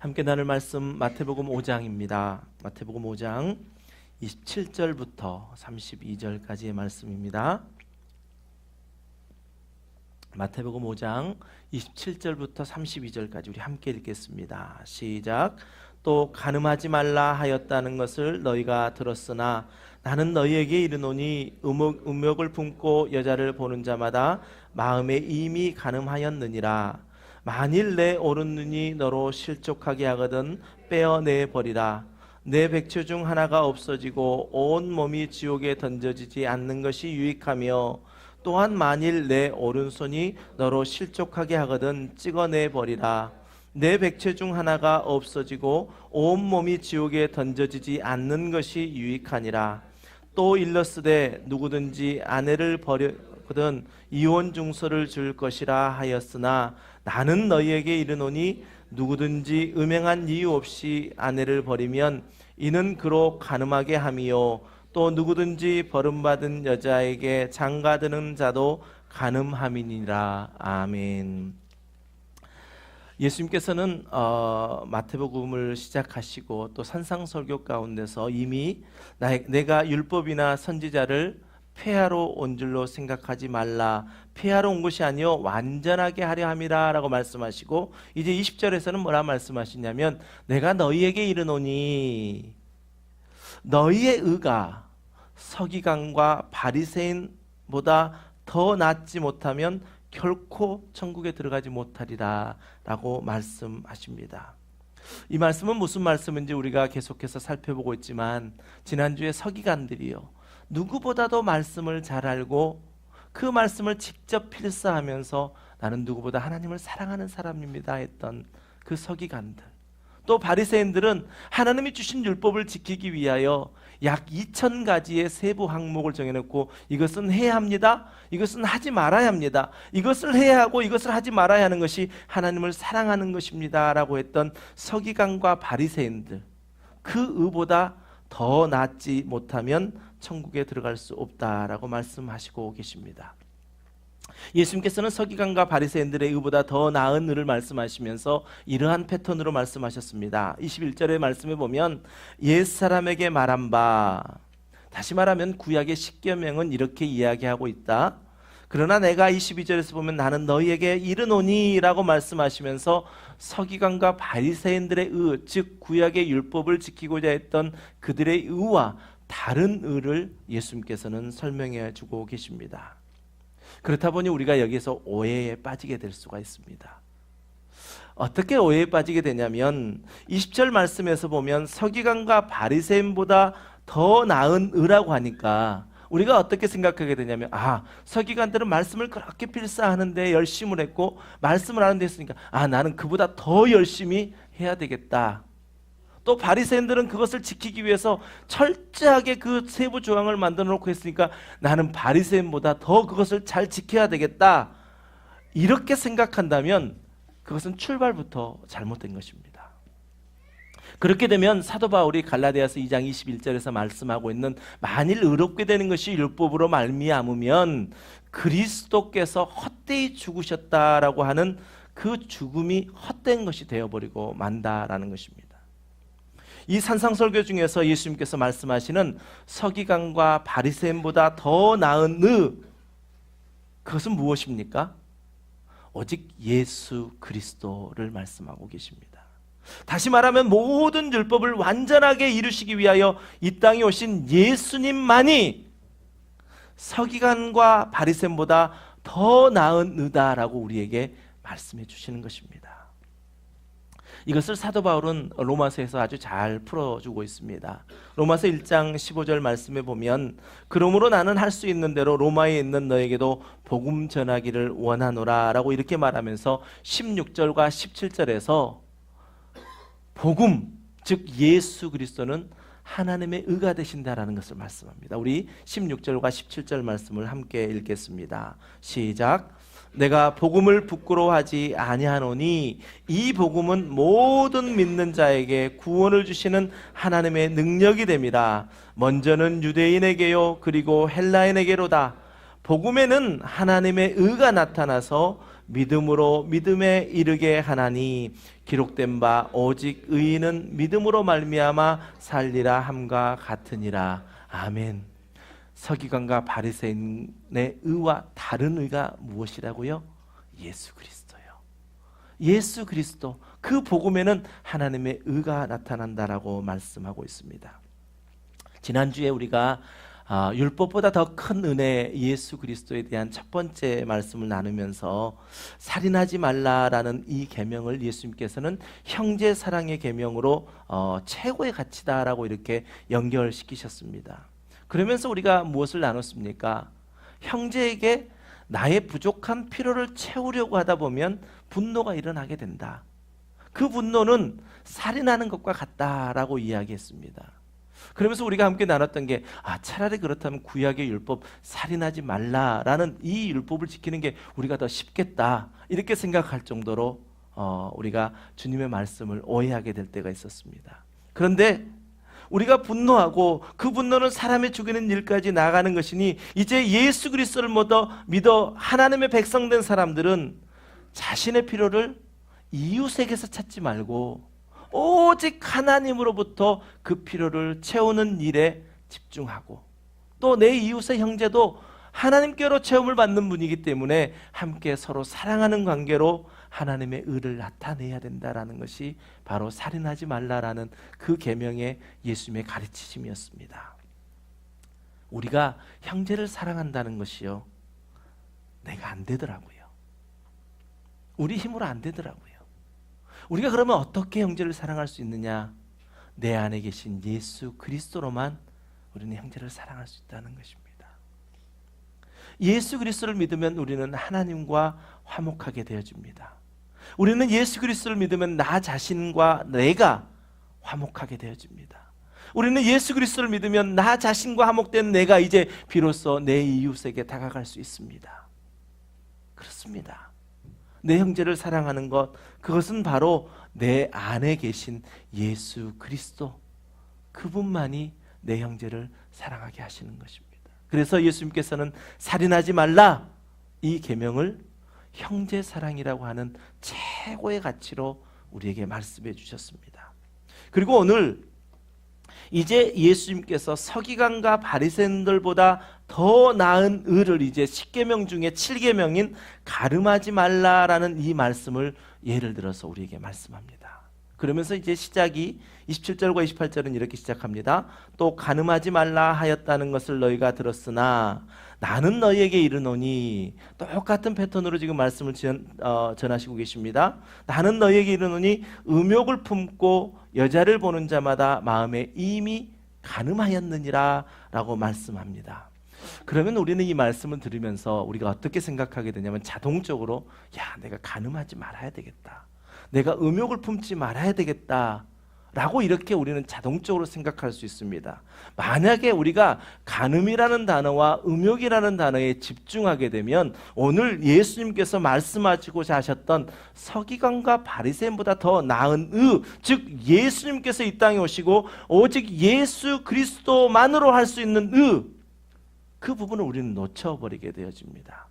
함께 나눌 말씀 마태복음 5장입니다. 마태복음 5장 27절부터 32절까지의 말씀입니다. 마태복음 5장 27절부터 32절까지 우리 함께 읽겠습니다. 시작. 또 간음하지 말라 하였다는 것을 너희가 들었으나 나는 너희에게 이르노니 음욕을 품고 여자를 보는 자마다 마음에 이미 간음하였느니라. 만일 내 오른눈이 너로 실족하게 하거든 빼어내 버리라. 내 백체 중 하나가 없어지고 온 몸이 지옥에 던져지지 않는 것이 유익하며 또한 만일 내 오른손이 너로 실족하게 하거든 찍어내 버리라. 내 백체 중 하나가 없어지고 온 몸이 지옥에 던져지지 않는 것이 유익하니라. 또 일렀으되 누구든지 아내를 버리거든 이혼 증서를 줄 것이라 하였으나 나는 너희에게 이르노니 누구든지 음행한 이유 없이 아내를 버리면 이는 그로 간음하게 함이요 또 누구든지 버림받은 여자에게 장가드는 자도 간음함이니라. 아멘. 예수님께서는 마태복음을 시작하시고 또 산상설교 가운데서 이미 내가 율법이나 선지자를 폐하러 온 줄로 생각하지 말라. 폐하러 온 것이 아니요 완전하게 하려 함이라 라고 말씀하시고, 이제 20절에서는 뭐라 말씀하시냐면 내가 너희에게 이르노니 너희의 의가 서기관과 바리새인보다 더 낫지 못하면 결코 천국에 들어가지 못하리라 라고 말씀하십니다. 이 말씀은 무슨 말씀인지 우리가 계속해서 살펴보고 있지만, 지난주에 서기관들이요 누구보다도 말씀을 잘 알고 그 말씀을 직접 필사하면서 나는 누구보다 하나님을 사랑하는 사람입니다 했던 그 서기관들, 또 바리새인들은 하나님이 주신 율법을 지키기 위하여 약 2000가지의 세부 항목을 정해놓고 이것은 해야 합니다, 이것은 하지 말아야 합니다, 이것을 해야 하고 이것을 하지 말아야 하는 것이 하나님을 사랑하는 것입니다 라고 했던 서기관과 바리새인들, 그 의보다 더 낫지 못하면 천국에 들어갈 수 없다라고 말씀하시고 계십니다. 예수님께서는 서기관과 바리새인들의 의보다 더 나은 의를 말씀하시면서 이러한 패턴으로 말씀하셨습니다. 21절의 말씀에 보면 옛사람에게 말한 바, 다시 말하면 구약의 십계명은 이렇게 이야기하고 있다. 그러나 내가 22절에서 보면 나는 너희에게 이르노니 라고 말씀하시면서 서기관과 바리새인들의 의, 즉 구약의 율법을 지키고자 했던 그들의 의와 다른 의를 예수님께서는 설명해 주고 계십니다. 그렇다 보니 우리가 여기서 오해에 빠지게 될 수가 있습니다. 어떻게 오해에 빠지게 되냐면 20절 말씀에서 보면 서기관과 바리새인보다 더 나은 의라고 하니까 우리가 어떻게 생각하게 되냐면, 서기관들은 말씀을 그렇게 필사하는데 열심을 했고 말씀을 하는 데 했으니까 나는 그보다 더 열심히 해야 되겠다. 또 바리새인들은 그것을 지키기 위해서 철저하게 그 세부 조항을 만들어 놓고 했으니까 나는 바리새인보다 더 그것을 잘 지켜야 되겠다. 이렇게 생각한다면 그것은 출발부터 잘못된 것입니다. 그렇게 되면 사도 바울이 갈라디아서 2장 21절에서 말씀하고 있는 만일 의롭게 되는 것이 율법으로 말미암으면 그리스도께서 헛되이 죽으셨다라고 하는 그 죽음이 헛된 것이 되어버리고 만다라는 것입니다. 이 산상설교 중에서 예수님께서 말씀하시는 서기관과 바리새인보다 더 나은 의, 그것은 무엇입니까? 오직 예수 그리스도를 말씀하고 계십니다. 다시 말하면 모든 율법을 완전하게 이루시기 위하여 이 땅에 오신 예수님만이 서기관과 바리새인보다 더 나은 의다라고 우리에게 말씀해 주시는 것입니다. 이것을 사도 바울은 로마서에서 아주 잘 풀어주고 있습니다. 로마서 1장 15절 말씀에 보면 그러므로 나는 할 수 있는 대로 로마에 있는 너에게도 복음 전하기를 원하노라 라고 이렇게 말하면서 16절과 17절에서 복음, 즉 예수 그리스도는 하나님의 의가 되신다라는 것을 말씀합니다. 우리 16절과 17절 말씀을 함께 읽겠습니다. 시작. 내가 복음을 부끄러워하지 아니하노니 이 복음은 모든 믿는 자에게 구원을 주시는 하나님의 능력이 됨이라. 먼저는 유대인에게요 그리고 헬라인에게로다. 복음에는 하나님의 의가 나타나서 믿음으로 믿음에 이르게 하나니 기록된 바 오직 의인은 믿음으로 말미암아 살리라 함과 같으니라. 아멘. 서기관과 바리새인의 의와 다른 의가 무엇이라고요? 예수 그리스도요. 예수 그리스도, 그 복음에는 하나님의 의가 나타난다라고 말씀하고 있습니다. 지난주에 우리가 율법보다 더 큰 은혜 예수 그리스도에 대한 첫 번째 말씀을 나누면서 살인하지 말라라는 이 계명을 예수님께서는 형제 사랑의 계명으로 최고의 가치다라고 이렇게 연결시키셨습니다. 그러면서 우리가 무엇을 나눴습니까? 형제에게 나의 부족한 필요를 채우려고 하다 보면 분노가 일어나게 된다. 그 분노는 살인하는 것과 같다라고 이야기했습니다. 그러면서 우리가 함께 나눴던 게 차라리 그렇다면 구약의 율법 살인하지 말라라는 이 율법을 지키는 게 우리가 더 쉽겠다 이렇게 생각할 정도로 우리가 주님의 말씀을 오해하게 될 때가 있었습니다. 그런데 우리가 분노하고 그 분노는 사람의 죽이는 일까지 나아가는 것이니 이제 예수 그리스도를 믿어 하나님의 백성된 사람들은 자신의 필요를 이웃에게서 찾지 말고 오직 하나님으로부터 그 필요를 채우는 일에 집중하고 또 내 이웃의 형제도 하나님께로 채움을 받는 분이기 때문에 함께 서로 사랑하는 관계로 하나님의 의를 나타내야 된다라는 것이 바로 살인하지 말라라는 그 계명의 예수님의 가르치심이었습니다. 우리가 형제를 사랑한다는 것이요, 내가 안 되더라고요. 우리 힘으로 안 되더라고요. 우리가 그러면 어떻게 형제를 사랑할 수 있느냐? 내 안에 계신 예수 그리스도로만 우리는 형제를 사랑할 수 있다는 것입니다. 예수 그리스도를 믿으면 우리는 하나님과 화목하게 되어집니다. 우리는 예수 그리스도를 믿으면 나 자신과 내가 화목하게 되어집니다. 우리는 예수 그리스도를 믿으면 나 자신과 화목된 내가 이제 비로소 내 이웃에게 다가갈 수 있습니다. 그렇습니다. 내 형제를 사랑하는 것, 그것은 바로 내 안에 계신 예수 그리스도, 그분만이 내 형제를 사랑하게 하시는 것입니다. 그래서 예수님께서는 살인하지 말라 이 계명을 형제 사랑이라고 하는 최고의 가치로 우리에게 말씀해 주셨습니다. 그리고 오늘 이제 예수님께서 서기관과 바리새인들보다 더 나은 의를 이제 10계명 중에 7계명인 가늠하지 말라라는 이 말씀을 예를 들어서 우리에게 말씀합니다. 그러면서 이제 시작이 27절과 28절은 이렇게 시작합니다. 또 가늠하지 말라 하였다는 것을 너희가 들었으나 나는 너희에게 이르노니, 똑같은 패턴으로 지금 말씀을 전하시고 계십니다. 나는 너희에게 이르노니 음욕을 품고 여자를 보는 자마다 마음에 이미 가늠하였느니라 라고 말씀합니다. 그러면 우리는 이 말씀을 들으면서 우리가 어떻게 생각하게 되냐면 자동적으로 내가 가늠하지 말아야 되겠다, 내가 음욕을 품지 말아야 되겠다 라고 이렇게 우리는 자동적으로 생각할 수 있습니다. 만약에 우리가 간음이라는 단어와 음욕이라는 단어에 집중하게 되면 오늘 예수님께서 말씀하시고자 하셨던 서기관과 바리새인보다 더 나은 의, 즉 예수님께서 이 땅에 오시고 오직 예수 그리스도만으로 할 수 있는 의, 그 부분을 우리는 놓쳐버리게 되어집니다.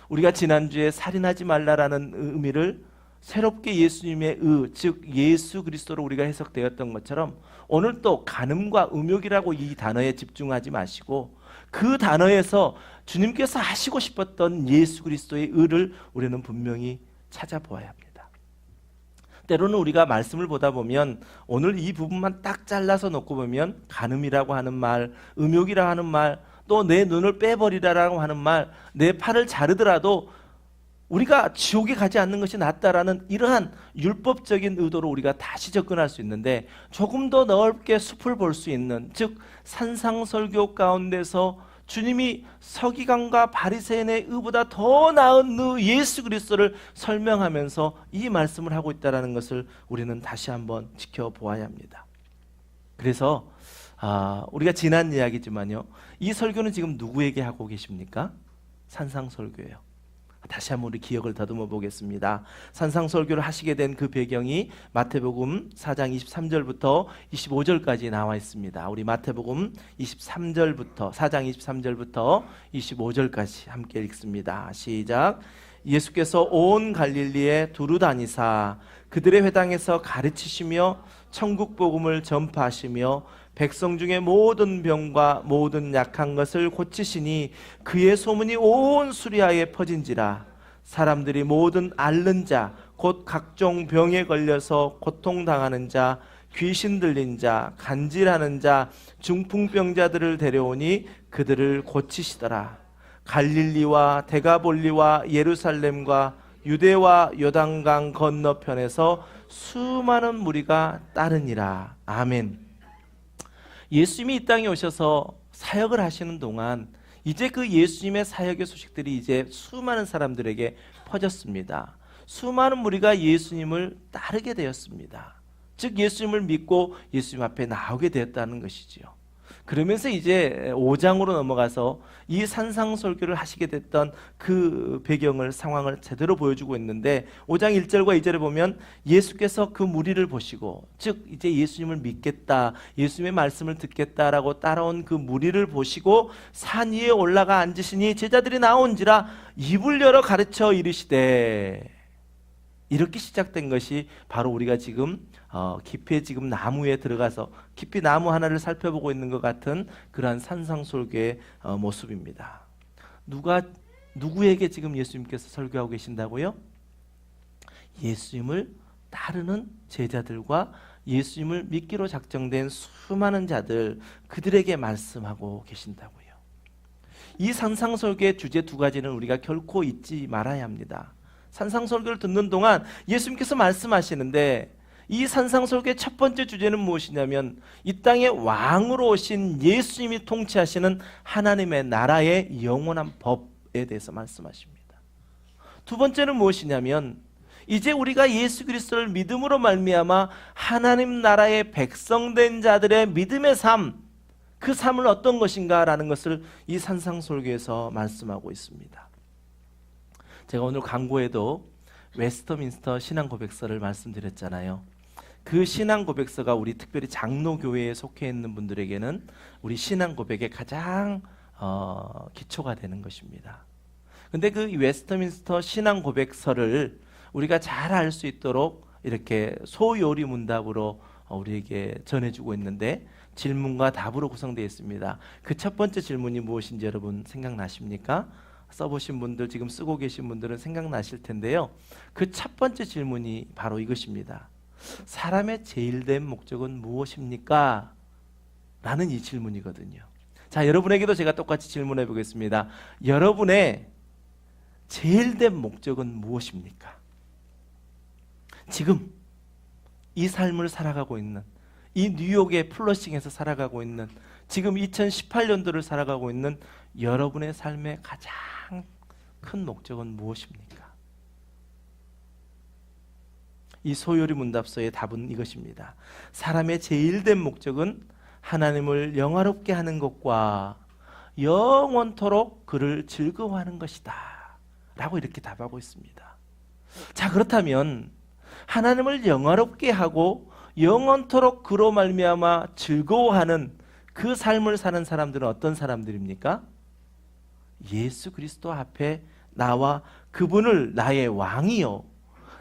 우리가 지난주에 살인하지 말라라는 의미를 새롭게 예수님의 의, 즉 예수 그리스도로 우리가 해석되었던 것처럼 오늘 또 간음과 음욕이라고 이 단어에 집중하지 마시고 그 단어에서 주님께서 하시고 싶었던 예수 그리스도의 의를 우리는 분명히 찾아보아야 합니다. 때로는 우리가 말씀을 보다 보면 오늘 이 부분만 딱 잘라서 놓고 보면 간음이라고 하는 말, 음욕이라고 하는 말, 또 내 눈을 빼버리라라고 하는 말, 내 팔을 자르더라도 우리가 지옥에 가지 않는 것이 낫다라는 이러한 율법적인 의도로 우리가 다시 접근할 수 있는데, 조금 더 넓게 숲을 볼 수 있는, 즉 산상설교 가운데서 주님이 서기관과 바리새인의 의보다 더 나은 의 예수 그리스도를 설명하면서 이 말씀을 하고 있다는 것을 우리는 다시 한번 지켜보아야 합니다. 그래서 우리가 지난 이야기지만요, 이 설교는 지금 누구에게 하고 계십니까? 산상설교예요. 다시 한번 우리 기억을 다듬어 보겠습니다. 산상설교를 하시게 된 그 배경이 마태복음 4장 23절부터 25절까지 나와 있습니다. 우리 마태복음 4장 23절부터 25절까지 함께 읽습니다. 시작. 예수께서 온 갈릴리에 두루 다니사 그들의 회당에서 가르치시며 천국 복음을 전파하시며 백성 중에 모든 병과 모든 약한 것을 고치시니 그의 소문이 온 수리아에 퍼진지라. 사람들이 모든 앓는 자 곧 각종 병에 걸려서 고통당하는 자 귀신 들린 자 간질하는 자 중풍병자들을 데려오니 그들을 고치시더라. 갈릴리와 데가볼리와 예루살렘과 유대와 요단강 건너편에서 수많은 무리가 따르니라. 아멘. 예수님이 이 땅에 오셔서 사역을 하시는 동안 이제 그 예수님의 사역의 소식들이 이제 수많은 사람들에게 퍼졌습니다. 수많은 무리가 예수님을 따르게 되었습니다. 즉 예수님을 믿고 예수님 앞에 나오게 되었다는 것이지요. 그러면서 이제 5장으로 넘어가서 이 산상설교를 하시게 됐던 그 배경을 상황을 제대로 보여주고 있는데 5장 1절과 2절에 보면 예수께서 그 무리를 보시고 즉 이제 예수님을 믿겠다 예수님의 말씀을 듣겠다라고 따라온 그 무리를 보시고 산 위에 올라가 앉으시니 제자들이 나온지라 입을 열어 가르쳐 이르시되 이렇게 시작된 것이 바로 우리가 지금 깊이 지금 나무에 들어가서 깊이 나무 하나를 살펴보고 있는 것 같은 그러한 산상설교의 모습입니다. 누구에게 지금 예수님께서 설교하고 계신다고요? 예수님을 따르는 제자들과 예수님을 믿기로 작정된 수많은 자들 그들에게 말씀하고 계신다고요. 이 산상설교의 주제 두 가지는 우리가 결코 잊지 말아야 합니다. 산상설교를 듣는 동안 예수님께서 말씀하시는데 이 산상설교의 첫 번째 주제는 무엇이냐면 이 땅에 왕으로 오신 예수님이 통치하시는 하나님의 나라의 영원한 법에 대해서 말씀하십니다. 두 번째는 무엇이냐면 이제 우리가 예수 그리스도를 믿음으로 말미암아 하나님 나라의 백성된 자들의 믿음의 삶, 그 삶은 어떤 것인가 라는 것을 이 산상설교에서 말씀하고 있습니다. 제가 오늘 광고에도 웨스터민스터 신앙고백서를 말씀드렸잖아요. 그 신앙고백서가 우리 특별히 장로교회에 속해 있는 분들에게는 우리 신앙고백의 가장 기초가 되는 것입니다. 근데 그 웨스터민스터 신앙고백서를 우리가 잘 알 수 있도록 이렇게 소요리 문답으로 우리에게 전해주고 있는데 질문과 답으로 구성되어 있습니다. 그 첫 번째 질문이 무엇인지 여러분 생각나십니까? 써보신 분들, 지금 쓰고 계신 분들은 생각나실 텐데요. 그 첫 번째 질문이 바로 이것입니다. 사람의 제일된 목적은 무엇입니까? 라는 이 질문이거든요. 자, 여러분에게도 제가 똑같이 질문해 보겠습니다. 여러분의 제일된 목적은 무엇입니까? 지금 이 삶을 살아가고 있는, 이 뉴욕의 플러싱에서 살아가고 있는, 지금 2018년도를 살아가고 있는 여러분의 삶의 가장 큰 목적은 무엇입니까? 이 소요리 문답서의 답은 이것입니다. 사람의 제일된 목적은 하나님을 영화롭게 하는 것과 영원토록 그를 즐거워하는 것이다 라고 이렇게 답하고 있습니다. 자, 그렇다면 하나님을 영화롭게 하고 영원토록 그로 말미암아 즐거워하는 그 삶을 사는 사람들은 어떤 사람들입니까? 예수 그리스도 앞에 나와 그분을 나의 왕이요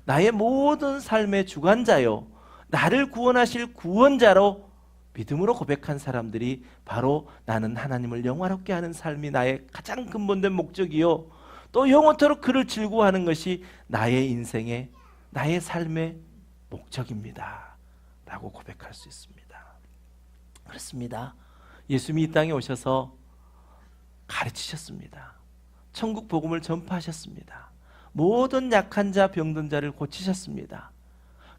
나의 모든 삶의 주관자요 나를 구원하실 구원자로 믿음으로 고백한 사람들이 바로 나는 하나님을 영화롭게 하는 삶이 나의 가장 근본된 목적이요 또 영원토록 그를 즐거워하는 것이 나의 인생의 나의 삶의 목적입니다 라고 고백할 수 있습니다. 그렇습니다. 예수님이 이 땅에 오셔서 가르치셨습니다. 천국 복음을 전파하셨습니다. 모든 약한 자 병든 자를 고치셨습니다.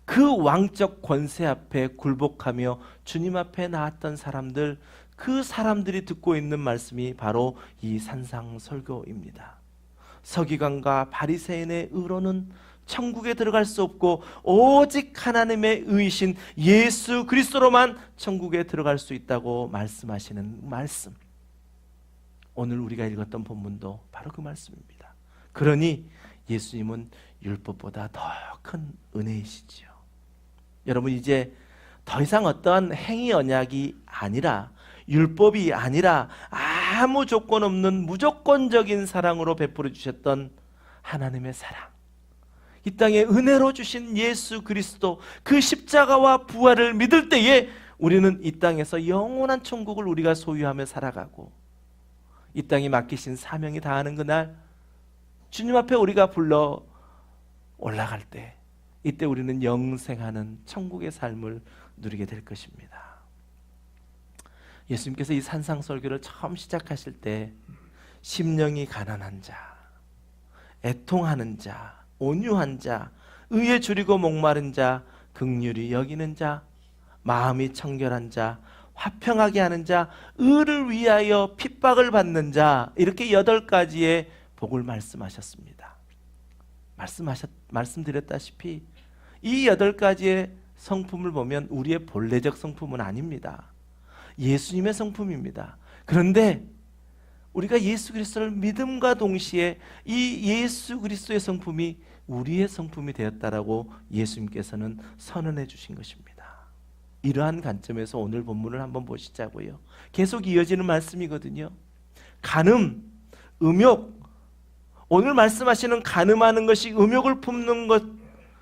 그 왕적 권세 앞에 굴복하며 주님 앞에 나왔던 사람들, 그 사람들이 듣고 있는 말씀이 바로 이 산상설교입니다. 서기관과 바리새인의 의로는 천국에 들어갈 수 없고 오직 하나님의 의이신 예수 그리스도로만 천국에 들어갈 수 있다고 말씀하시는 말씀, 오늘 우리가 읽었던 본문도 바로 그 말씀입니다. 그러니 예수님은 율법보다 더 큰 은혜이시지요. 여러분 이제 더 이상 어떠한 행위 언약이 아니라 율법이 아니라 아무 조건 없는 무조건적인 사랑으로 베풀어 주셨던 하나님의 사랑, 이 땅에 은혜로 주신 예수 그리스도 그 십자가와 부활을 믿을 때에 우리는 이 땅에서 영원한 천국을 우리가 소유하며 살아가고, 이 땅에 맡기신 사명이 다하는 그날 주님 앞에 우리가 불러 올라갈 때, 이때 우리는 영생하는 천국의 삶을 누리게 될 것입니다. 예수님께서 이 산상설교를 처음 시작하실 때 심령이 가난한 자, 애통하는 자, 온유한 자, 의에 줄이고 목마른 자, 긍휼히 여기는 자, 마음이 청결한 자, 화평하게 하는 자, 의를 위하여 핍박을 받는 자, 이렇게 8가지의 복을 말씀하셨습니다. 말씀드렸다시피 이 8가지의 성품을 보면 우리의 본래적 성품은 아닙니다. 예수님의 성품입니다. 그런데 우리가 예수 그리스도를 믿음과 동시에 이 예수 그리스도의 성품이 우리의 성품이 되었다라고 예수님께서는 선언해 주신 것입니다. 이러한 관점에서 오늘 본문을 한번 보시자고요. 계속 이어지는 말씀이거든요. 간음, 음욕, 오늘 말씀하시는 간음하는 것이 음욕을 품는 것,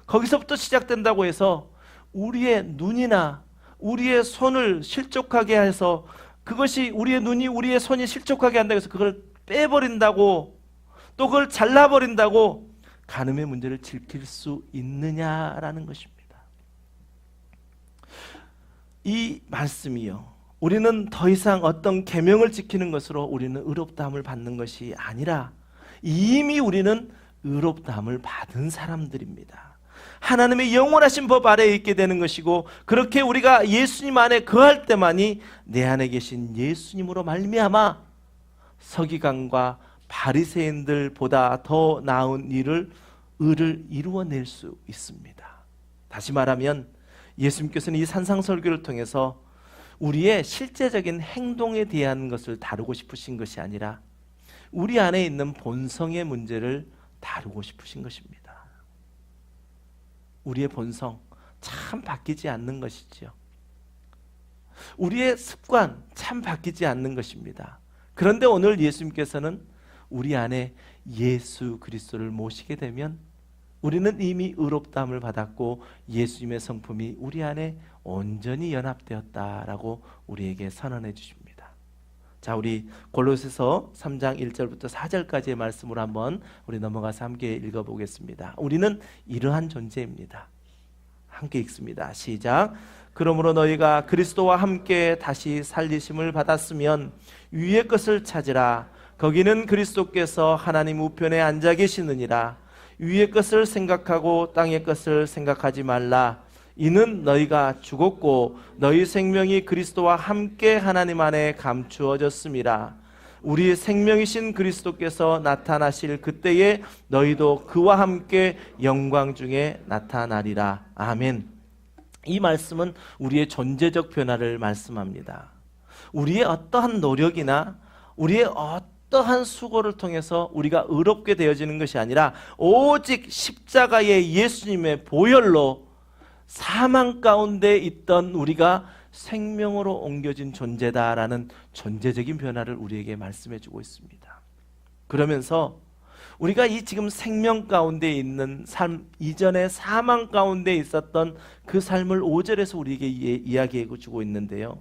거기서부터 시작된다고 해서 우리의 눈이나 우리의 손을 실족하게 해서, 그것이 우리의 눈이 우리의 손이 실족하게 한다고 해서 그걸 빼버린다고, 또 그걸 잘라버린다고 간음의 문제를 지킬 수 있느냐라는 것입니다. 이 말씀이요, 우리는 더 이상 어떤 계명을 지키는 것으로 우리는 의롭다함을 받는 것이 아니라 이미 우리는 의롭다함을 받은 사람들입니다. 하나님의 영원하신 법 아래에 있게 되는 것이고, 그렇게 우리가 예수님 안에 거할 때만이 내 안에 계신 예수님으로 말미암아 서기관과 바리새인들보다 더 나은 의를 이루어낼 수 있습니다. 다시 말하면 예수님께서는 이 산상설교를 통해서 우리의 실제적인 행동에 대한 것을 다루고 싶으신 것이 아니라 우리 안에 있는 본성의 문제를 다루고 싶으신 것입니다. 우리의 본성 참 바뀌지 않는 것이죠. 우리의 습관 참 바뀌지 않는 것입니다. 그런데 오늘 예수님께서는 우리 안에 예수 그리스도를 모시게 되면 우리는 이미 의롭다함을 받았고 예수님의 성품이 우리 안에 온전히 연합되었다라고 우리에게 선언해 주십니다. 자, 우리 골로새서 3장 1절부터 4절까지의 말씀으로 한번 우리 넘어가서 함께 읽어보겠습니다. 우리는 이러한 존재입니다. 함께 읽습니다. 시작. 그러므로 너희가 그리스도와 함께 다시 살리심을 받았으면 위의 것을 찾으라. 거기는 그리스도께서 하나님 우편에 앉아 계시느니라. 위의 것을 생각하고 땅의 것을 생각하지 말라. 이는 너희가 죽었고 너희 생명이 그리스도와 함께 하나님 안에 감추어졌음이라. 우리 생명이신 그리스도께서 나타나실 그때에 너희도 그와 함께 영광 중에 나타나리라. 아멘. 이 말씀은 우리의 존재적 변화를 말씀합니다. 우리의 어떠한 노력이나 우리의 어떠한 수고를 통해서 우리가 의롭게 되어지는 것이 아니라 오직 십자가의 예수님의 보혈로 사망 가운데 있던 우리가 생명으로 옮겨진 존재다라는 존재적인 변화를 우리에게 말씀해 주고 있습니다. 그러면서 우리가 이 지금 생명 가운데 있는 삶 이전에 사망 가운데 있었던 그 삶을 5절에서 우리에게 이야기해 주고 있는데요.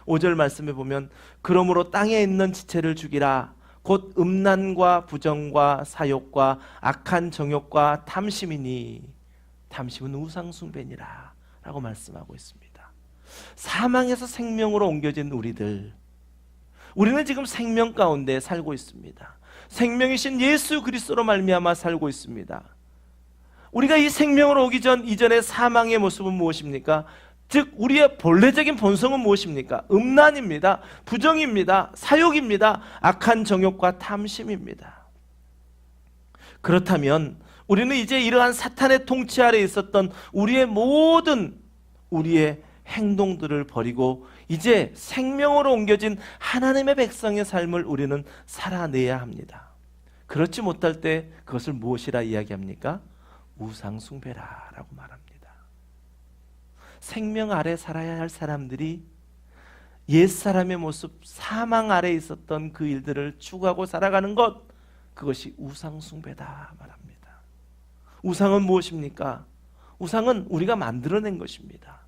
5절 말씀에 보면 그러므로 땅에 있는 지체를 죽이라. 곧 음란과 부정과 사욕과 악한 정욕과 탐심이니 탐심은 우상숭배니라 라고 말씀하고 있습니다. 사망에서 생명으로 옮겨진 우리는 지금 생명 가운데 살고 있습니다. 생명이신 예수 그리스도로 말미암아 살고 있습니다. 우리가 이 생명으로 오기 이전의 사망의 모습은 무엇입니까? 즉 우리의 본래적인 본성은 무엇입니까? 음란입니다. 부정입니다. 사욕입니다. 악한 정욕과 탐심입니다. 그렇다면 우리는 이제 이러한 사탄의 통치 아래 있었던 우리의 모든 행동들을 버리고 이제 생명으로 옮겨진 하나님의 백성의 삶을 우리는 살아내야 합니다. 그렇지 못할 때 그것을 무엇이라 이야기합니까? 우상숭배라고 말합니다. 생명 아래 살아야 할 사람들이 옛사람의 모습, 사망 아래 있었던 그 일들을 추구하고 살아가는 것, 그것이 우상숭배다 말합니다. 우상은 무엇입니까? 우상은 우리가 만들어낸 것입니다.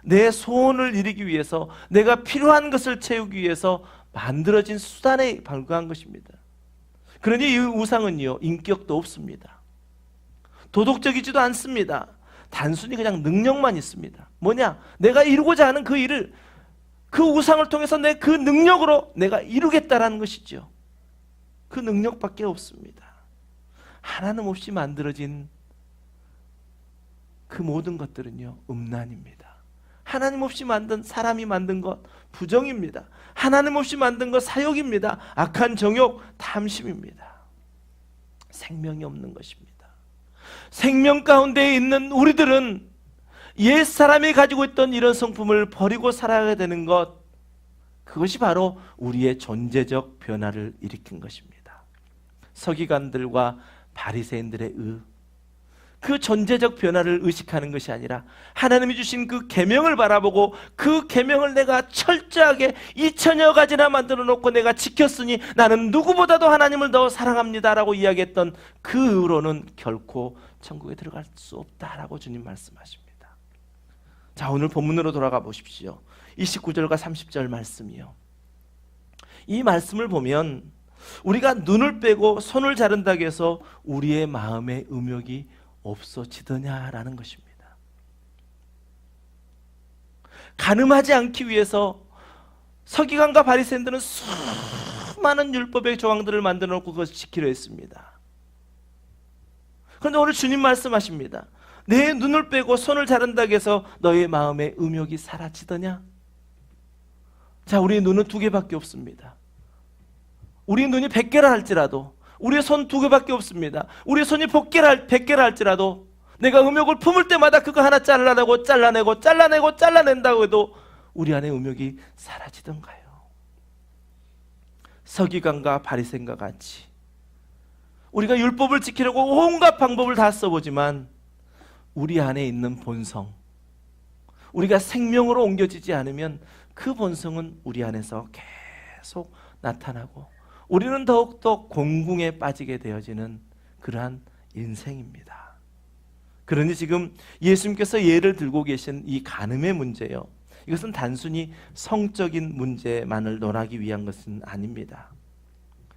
내 소원을 이루기 위해서, 내가 필요한 것을 채우기 위해서 만들어진 수단에 불과한 것입니다. 그러니 이 우상은요, 인격도 없습니다. 도덕적이지도 않습니다. 단순히 그냥 능력만 있습니다. 뭐냐? 내가 이루고자 하는 그 일을 그 우상을 통해서 내 그 능력으로 내가 이루겠다라는 것이죠. 그 능력밖에 없습니다. 하나님 없이 만들어진 그 모든 것들은요, 음란입니다. 하나님 없이 만든, 사람이 만든 것 부정입니다. 하나님 없이 만든 것 사욕입니다. 악한 정욕, 탐심입니다. 생명이 없는 것입니다. 생명 가운데 있는 우리들은 옛사람이 가지고 있던 이런 성품을 버리고 살아야 되는 것, 그것이 바로 우리의 존재적 변화를 일으킨 것입니다. 서기관들과 바리새인들의 그 존재적 변화를 의식하는 것이 아니라 하나님이 주신 그 계명을 바라보고 그 계명을 내가 철저하게 2000여 가지나 만들어 놓고 내가 지켰으니 나는 누구보다도 하나님을 더 사랑합니다라고 이야기했던 그 의로는 결코 천국에 들어갈 수 없다라고 주님 말씀하십니다. 자, 오늘 본문으로 돌아가 보십시오. 29절과 30절 말씀이요. 이 말씀을 보면 우리가 눈을 빼고 손을 자른다고 해서 우리의 마음의 음욕이 없어지더냐라는 것입니다. 간음하지 않기 위해서 서기관과 바리새인들은 수많은 율법의 조항들을 만들어 놓고 그것을 지키려 했습니다. 그런데 오늘 주님 말씀하십니다. 내 눈을 빼고 손을 자른다고 해서 너의 마음의 음욕이 사라지더냐? 자, 우리의 눈은 2개밖에 없습니다. 우리 눈이 100개라 할지라도, 우리의 손 2개밖에 없습니다. 우리의 손이 100개라 할지라도 내가 음욕을 품을 때마다 그거 하나 잘라낸다고 해도 우리 안에 음욕이 사라지던가요? 서기관과 바리새인과 같이 우리가 율법을 지키려고 온갖 방법을 다 써보지만 우리 안에 있는 본성, 우리가 생명으로 옮겨지지 않으면 그 본성은 우리 안에서 계속 나타나고 우리는 더욱더 공궁에 빠지게 되어지는 그러한 인생입니다. 그러니 지금 예수님께서 예를 들고 계신 이 간음의 문제요, 이것은 단순히 성적인 문제만을 논하기 위한 것은 아닙니다.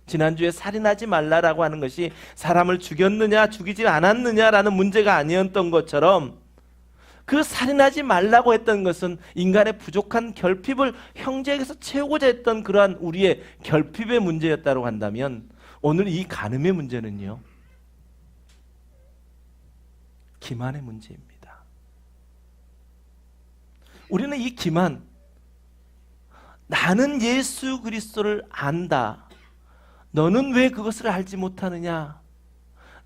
지난주에 살인하지 말라라고 하는 것이 사람을 죽였느냐 죽이지 않았느냐라는 문제가 아니었던 것처럼, 그 살인하지 말라고 했던 것은 인간의 부족한 결핍을 형제에게서 채우고자 했던 그러한 우리의 결핍의 문제였다고 한다면, 오늘 이 간음의 문제는요, 기만의 문제입니다. 우리는 이 기만, 나는 예수 그리스도를 안다, 너는 왜 그것을 알지 못하느냐,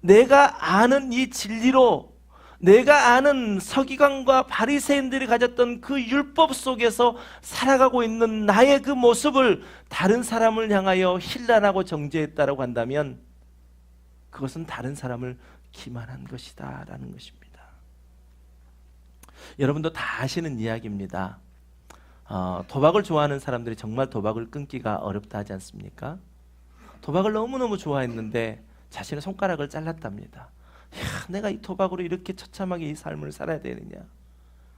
내가 아는 이 진리로, 내가 아는 서기관과 바리새인들이 가졌던 그 율법 속에서 살아가고 있는 나의 그 모습을 다른 사람을 향하여 힐난하고 정죄했다라고 한다면 그것은 다른 사람을 기만한 것이다 라는 것입니다. 여러분도 다 아시는 이야기입니다. 도박을 좋아하는 사람들이 정말 도박을 끊기가 어렵다 하지 않습니까? 도박을 너무너무 좋아했는데 자신의 손가락을 잘랐답니다. 내가 이 도박으로 이렇게 처참하게 이 삶을 살아야 되느냐,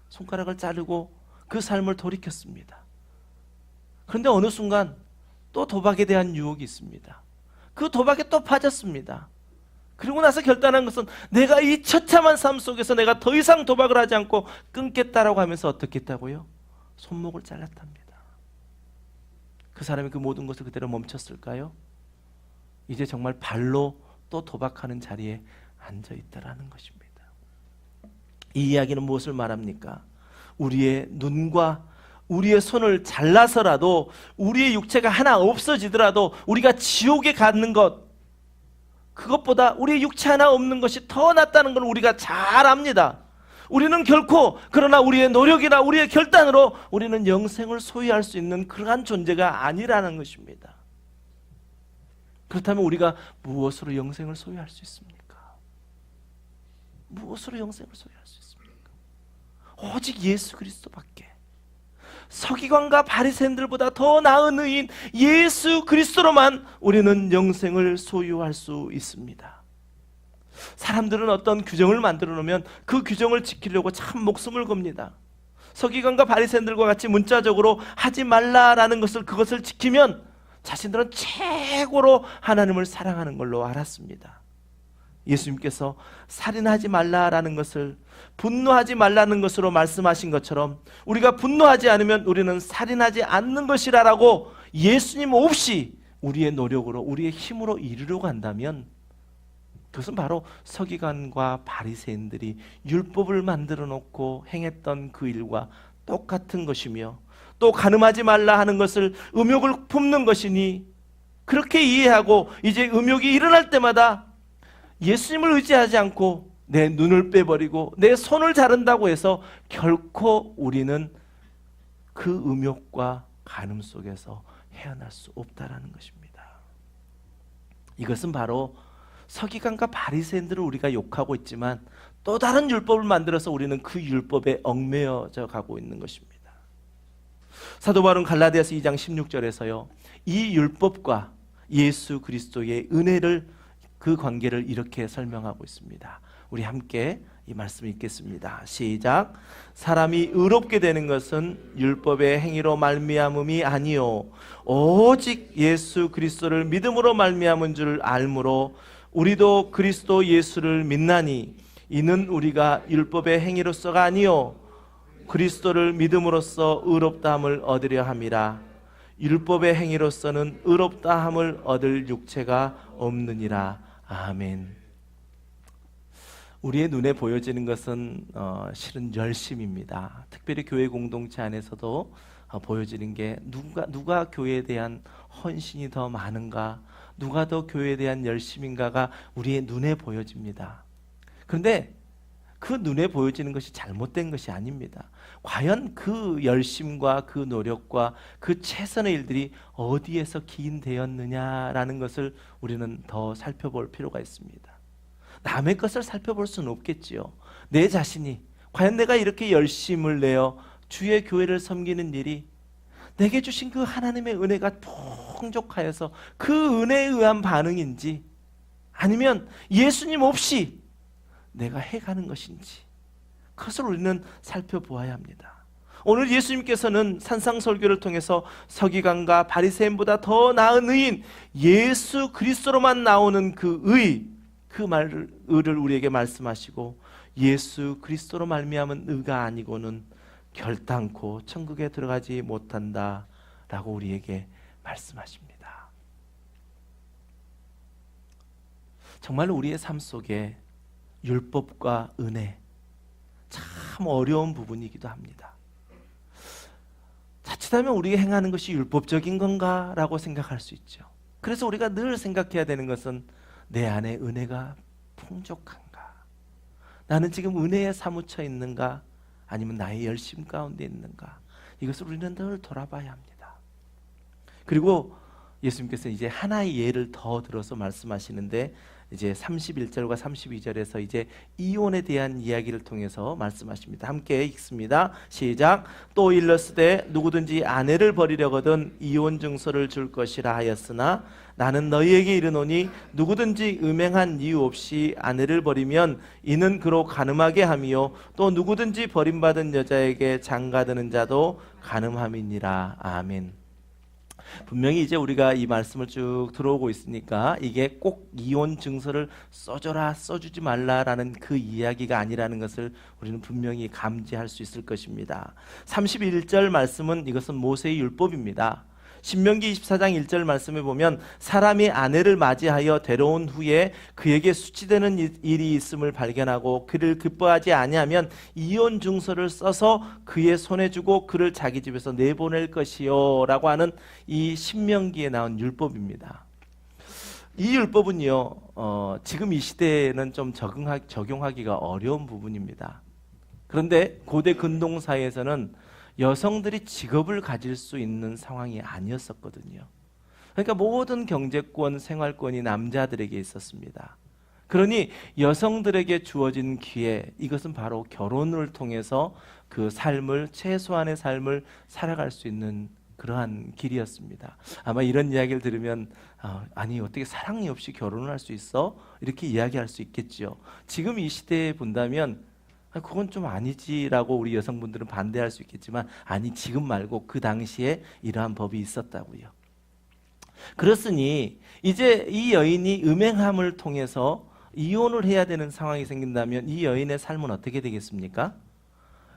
손가락을 자르고 그 삶을 돌이켰습니다. 그런데 어느 순간 또 도박에 대한 유혹이 있습니다. 그 도박에 또 빠졌습니다. 그리고 나서 결단한 것은 내가 이 처참한 삶 속에서 내가 더 이상 도박을 하지 않고 끊겠다라고 하면서 어떻게 했다고요? 손목을 잘랐답니다. 그 사람이 그 모든 것을 그대로 멈췄을까요? 이제 정말 발로 또 도박하는 자리에 앉아있다라는 것입니다. 이 이야기는 무엇을 말합니까? 우리의 눈과 우리의 손을 잘라서라도, 우리의 육체가 하나 없어지더라도 우리가 지옥에 가는 것, 그것보다 우리의 육체 하나 없는 것이 더 낫다는 걸 우리가 잘 압니다. 우리는 결코, 그러나 우리의 노력이나 우리의 결단으로 우리는 영생을 소유할 수 있는 그러한 존재가 아니라는 것입니다. 그렇다면 우리가 무엇으로 영생을 소유할 수 있습니까? 무엇으로 영생을 소유할 수 있습니까? 오직 예수 그리스도밖에. 서기관과 바리새인들보다 더 나은 의인 예수 그리스도로만 우리는 영생을 소유할 수 있습니다. 사람들은 어떤 규정을 만들어 놓으면 그 규정을 지키려고 참 목숨을 겁니다. 서기관과 바리새인들과 같이 문자적으로 하지 말라라는 그것을 지키면 자신들은 최고로 하나님을 사랑하는 걸로 알았습니다. 예수님께서 살인하지 말라라는 것을 분노하지 말라는 것으로 말씀하신 것처럼 우리가 분노하지 않으면 우리는 살인하지 않는 것이라고 예수님 없이 우리의 노력으로 우리의 힘으로 이루려고 한다면 그것은 바로 서기관과 바리새인들이 율법을 만들어 놓고 행했던 그 일과 똑같은 것이며 또 간음하지 말라 하는 것을 음욕을 품는 것이니 그렇게 이해하고 이제 음욕이 일어날 때마다 예수님을 의지하지 않고 내 눈을 빼버리고 내 손을 자른다고 해서 결코 우리는 그 음욕과 간음 속에서 헤어날 수 없다라는 것입니다. 이것은 바로 서기관과 바리새인들을 우리가 욕하고 있지만 또 다른 율법을 만들어서 우리는 그 율법에 얽매여져 가고 있는 것입니다. 사도 바울은 갈라디아서 2장 16절에서요. 이 율법과 예수 그리스도의 은혜를 그 관계를 이렇게 설명하고 있습니다. 우리 함께 이 말씀 읽겠습니다. 시작. 사람이 의롭게 되는 것은 율법의 행위로 말미암음이 아니요 오직 예수 그리스도를 믿음으로 말미암은 줄 알므로 우리도 그리스도 예수를 믿나니 이는 우리가 율법의 행위로서가 아니요 그리스도를 믿음으로써 의롭다함을 얻으려 함이라. 율법의 행위로서는 의롭다함을 얻을 육체가 없느니라. 아멘. 우리의 눈에 보여지는 것은 실은 열심입니다. 특별히 교회 공동체 안에서도 보여지는 게 누가 교회에 대한 헌신이 더 많은가, 누가 더 교회에 대한 열심인가가 우리의 눈에 보여집니다. 그런데 그 눈에 보여지는 것이 잘못된 것이 아닙니다. 과연 그 열심과 그 노력과 그 최선의 일들이 어디에서 기인되었느냐라는 것을 우리는 더 살펴볼 필요가 있습니다. 남의 것을 살펴볼 수는 없겠지요. 내 자신이 과연 내가 이렇게 열심을 내어 주의 교회를 섬기는 일이 내게 주신 그 하나님의 은혜가 풍족하여서 그 은혜에 의한 반응인지 아니면 예수님 없이 내가 해가는 것인지 그것을 우리는 살펴보아야 합니다. 오늘 예수님께서는 산상설교를 통해서 서기관과 바리새인보다 더 나은 의인 예수 그리스도로만 나오는 그 의를 우리에게 말씀하시고 예수 그리스도로 말미암은 의가 아니고는 결단코 천국에 들어가지 못한다라고 우리에게 말씀하십니다. 정말 우리의 삶 속에 율법과 은혜 참 어려운 부분이기도 합니다. 자칫하면 우리가 행하는 것이 율법적인 건가 라고 생각할 수 있죠. 그래서 우리가 늘 생각해야 되는 것은 내 안에 은혜가 풍족한가? 나는 지금 은혜에 사무쳐 있는가? 아니면 나의 열심 가운데 있는가? 이것을 우리는 늘 돌아봐야 합니다. 그리고 예수님께서 이제 하나의 예를 더 들어서 말씀하시는데 이제 31절과 32절에서 이제 이혼에 대한 이야기를 통해서 말씀하십니다. 함께 읽습니다. 시작. 또 일렀으되 누구든지 아내를 버리려거든 이혼 증서를 줄 것이라 하였으나 나는 너희에게 이르노니 누구든지 음행한 이유 없이 아내를 버리면 이는 그로 간음하게 함이요 또 누구든지 버림받은 여자에게 장가드는 자도 간음함이니라. 아멘. 분명히 이제 우리가 이 말씀을 쭉 들어오고 있으니까 이게 꼭 이혼 증서를 써줘라 써주지 말라라는 그 이야기가 아니라는 것을 우리는 분명히 감지할 수 있을 것입니다. 31절 말씀은 이것은 모세의 율법입니다. 신명기 24장 1절 말씀에 보면 사람이 아내를 맞이하여 데려온 후에 그에게 수치되는 일이 있음을 발견하고 그를 기뻐하지 아니하면 이혼 증서를 써서 그의 손에 주고 그를 자기 집에서 내보낼 것이요 라고 하는 이 신명기에 나온 율법입니다. 이 율법은요 지금 이 시대에는 좀 적용하기가 어려운 부분입니다. 그런데 고대 근동사회에서는 여성들이 직업을 가질 수 있는 상황이 아니었었거든요. 그러니까 모든 경제권, 생활권이 남자들에게 있었습니다. 그러니 여성들에게 주어진 기회, 이것은 바로 결혼을 통해서 그 삶을, 최소한의 삶을 살아갈 수 있는 그러한 길이었습니다. 아마 이런 이야기를 들으면 아니 어떻게 사랑이 없이 결혼을 할 수 있어? 이렇게 이야기할 수 있겠지요. 지금 이 시대에 본다면 그건 좀 아니지라고 우리 여성분들은 반대할 수 있겠지만 아니 지금 말고 그 당시에 이러한 법이 있었다고요. 그렇으니 이제 이 여인이 음행함을 통해서 이혼을 해야 되는 상황이 생긴다면 이 여인의 삶은 어떻게 되겠습니까?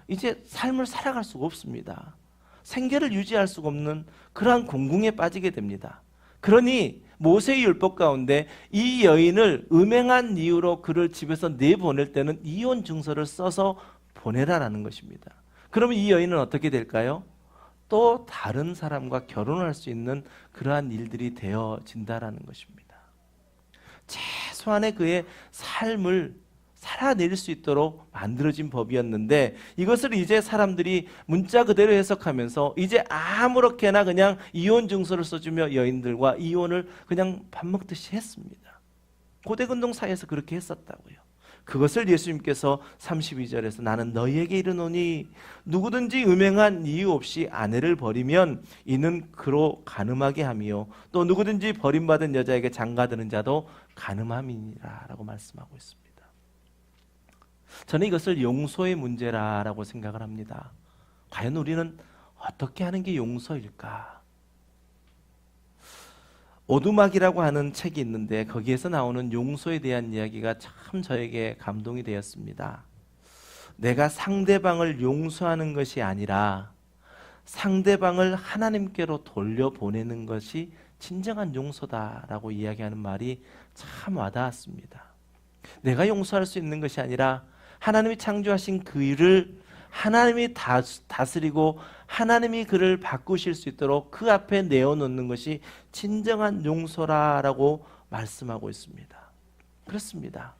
이제 삶을 살아갈 수가 없습니다. 생계를 유지할 수가 없는 그러한 공궁에 빠지게 됩니다. 그러니 모세의 율법 가운데 이 여인을 음행한 이유로 그를 집에서 내보낼 때는 이혼 증서를 써서 보내라라는 것입니다. 그러면 이 여인은 어떻게 될까요? 또 다른 사람과 결혼할 수 있는 그러한 일들이 되어진다라는 것입니다. 최소한의 그의 삶을 살아낼 수 있도록 만들어진 법이었는데 이것을 이제 사람들이 문자 그대로 해석하면서 이제 아무렇게나 그냥 이혼 증서를 써주며 여인들과 이혼을 그냥 밥 먹듯이 했습니다. 고대근동 사회에서 그렇게 했었다고요. 그것을 예수님께서 32절에서 나는 너희에게 이르노니 누구든지 음행한 이유 없이 아내를 버리면 이는 그로 간음하게 함이요 또 누구든지 버림받은 여자에게 장가드는 자도 간음함이니라 라고 말씀하고 있습니다. 저는 이것을 용서의 문제라고 생각을 합니다. 과연 우리는 어떻게 하는 게 용서일까? 오두막이라고 하는 책이 있는데 거기에서 나오는 용서에 대한 이야기가 참 저에게 감동이 되었습니다. 내가 상대방을 용서하는 것이 아니라 상대방을 하나님께로 돌려보내는 것이 진정한 용서다라고 이야기하는 말이 참 와닿았습니다. 내가 용서할 수 있는 것이 아니라 하나님이 창조하신 그 일을 하나님이 다스리고 하나님이 그를 바꾸실 수 있도록 그 앞에 내어놓는 것이 진정한 용서라라고 말씀하고 있습니다. 그렇습니다.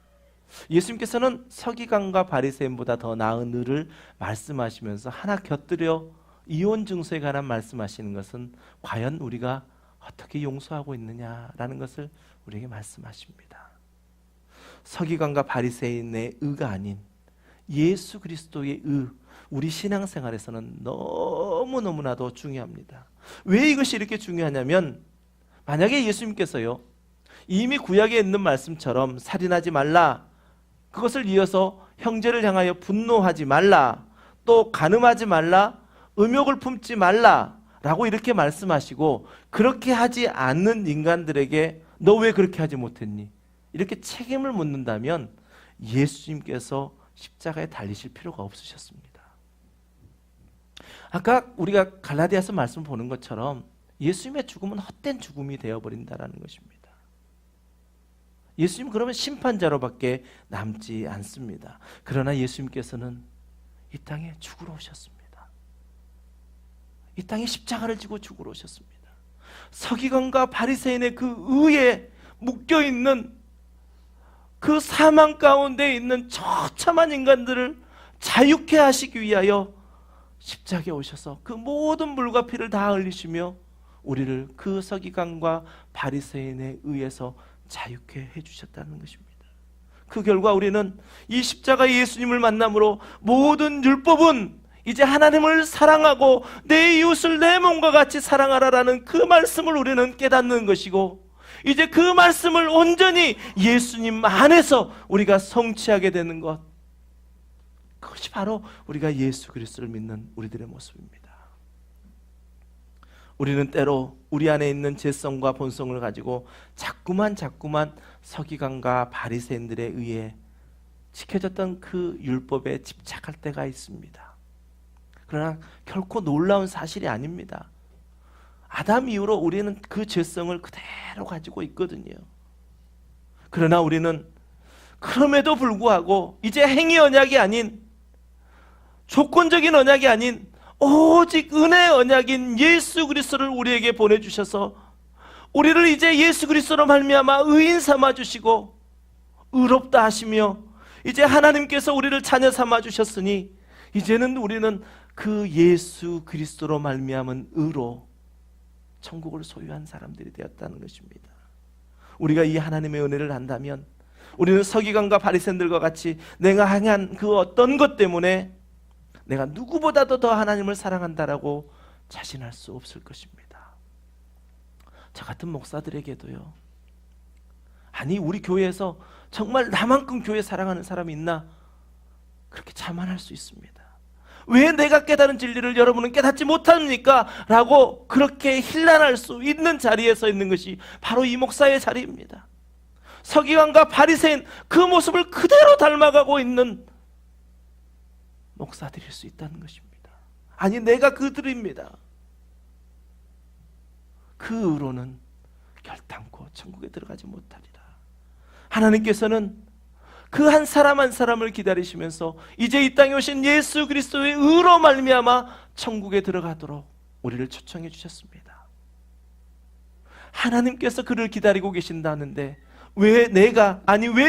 예수님께서는 서기관과 바리새인보다 더 나은 을을 말씀하시면서 하나 곁들여 이혼 증서에 관한 말씀하시는 것은 과연 우리가 어떻게 용서하고 있느냐라는 것을 우리에게 말씀하십니다. 서기관과 바리새인의 의가 아닌 예수 그리스도의 의, 우리 신앙생활에서는 너무너무나도 중요합니다. 왜 이것이 이렇게 중요하냐면 만약에 예수님께서요 이미 구약에 있는 말씀처럼 살인하지 말라, 그것을 이어서 형제를 향하여 분노하지 말라, 또 간음하지 말라, 음욕을 품지 말라 라고 이렇게 말씀하시고 그렇게 하지 않는 인간들에게 너 왜 그렇게 하지 못했니? 이렇게 책임을 묻는다면 예수님께서 십자가에 달리실 필요가 없으셨습니다. 아까 우리가 갈라디아서 말씀 보는 것처럼 예수님의 죽음은 헛된 죽음이 되어버린다는 것입니다. 예수님 그러면 심판자로밖에 남지 않습니다. 그러나 예수님께서는 이 땅에 죽으러 오셨습니다. 이 땅에 십자가를 지고 죽으러 오셨습니다. 서기관과 바리새인의 그 의에 묶여있는 그 사망 가운데 있는 처참한 인간들을 자유케 하시기 위하여 십자가에 오셔서 그 모든 물과 피를 다 흘리시며 우리를 그 서기관과 바리새인에 의해서 자유케 해주셨다는 것입니다. 그 결과 우리는 이 십자가 예수님을 만남으로 모든 율법은 이제 하나님을 사랑하고 내 이웃을 내 몸과 같이 사랑하라라는 그 말씀을 우리는 깨닫는 것이고 이제 그 말씀을 온전히 예수님 안에서 우리가 성취하게 되는 것, 그것이 바로 우리가 예수 그리스도를 믿는 우리들의 모습입니다. 우리는 때로 우리 안에 있는 죄성과 본성을 가지고 자꾸만 서기관과 바리새인들에 의해 지켜졌던 그 율법에 집착할 때가 있습니다. 그러나 결코 놀라운 사실이 아닙니다. 아담 이후로 우리는 그 죄성을 그대로 가지고 있거든요. 그러나 우리는 그럼에도 불구하고 이제 행위 언약이 아닌, 조건적인 언약이 아닌 오직 은혜의 언약인 예수 그리스도를 우리에게 보내주셔서 우리를 이제 예수 그리스도로 말미암아 의인 삼아 주시고 의롭다 하시며 이제 하나님께서 우리를 자녀 삼아 주셨으니 이제는 우리는 그 예수 그리스도로 말미암은 의로 천국을 소유한 사람들이 되었다는 것입니다. 우리가 이 하나님의 은혜를 안다면 우리는 서기관과 바리새인들과 같이 내가 행한 그 어떤 것 때문에 내가 누구보다도 더 하나님을 사랑한다라고 자신할 수 없을 것입니다. 저 같은 목사들에게도요, 아니 우리 교회에서 정말 나만큼 교회 사랑하는 사람이 있나, 그렇게 자만할 수 있습니다. 왜 내가 깨달은 진리를 여러분은 깨닫지 못합니까? 라고 그렇게 힐난할 수 있는 자리에 서 있는 것이 바로 이 목사의 자리입니다. 서기관과 바리새인 그 모습을 그대로 닮아가고 있는 목사들일 수 있다는 것입니다. 아니 내가 그들입니다. 그 의로는 결단코 천국에 들어가지 못하리라. 하나님께서는 그 한 사람 한 사람을 기다리시면서 이제 이 땅에 오신 예수 그리스도의 의로 말미암아 천국에 들어가도록 우리를 초청해 주셨습니다. 하나님께서 그를 기다리고 계신다는데 왜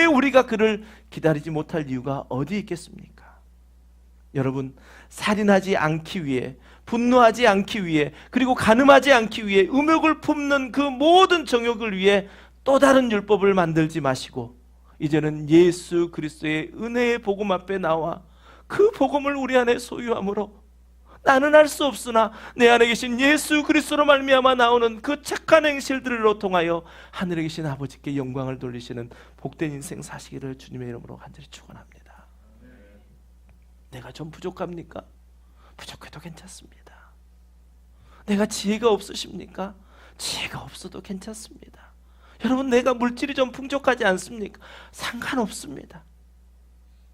우리가 그를 기다리지 못할 이유가 어디 있겠습니까? 여러분, 살인하지 않기 위해, 분노하지 않기 위해, 그리고 간음하지 않기 위해, 음욕을 품는 그 모든 정욕을 위해 또 다른 율법을 만들지 마시고 이제는 예수 그리스도의 은혜의 복음 앞에 나와 그 복음을 우리 안에 소유함으로 나는 할 수 없으나 내 안에 계신 예수 그리스도로 말미암아 나오는 그 착한 행실들로 통하여 하늘에 계신 아버지께 영광을 돌리시는 복된 인생 사시기를 주님의 이름으로 간절히 축원합니다. 내가 좀 부족합니까? 부족해도 괜찮습니다. 내가 지혜가 없으십니까? 지혜가 없어도 괜찮습니다. 여러분, 내가 물질이 좀 풍족하지 않습니까? 상관없습니다.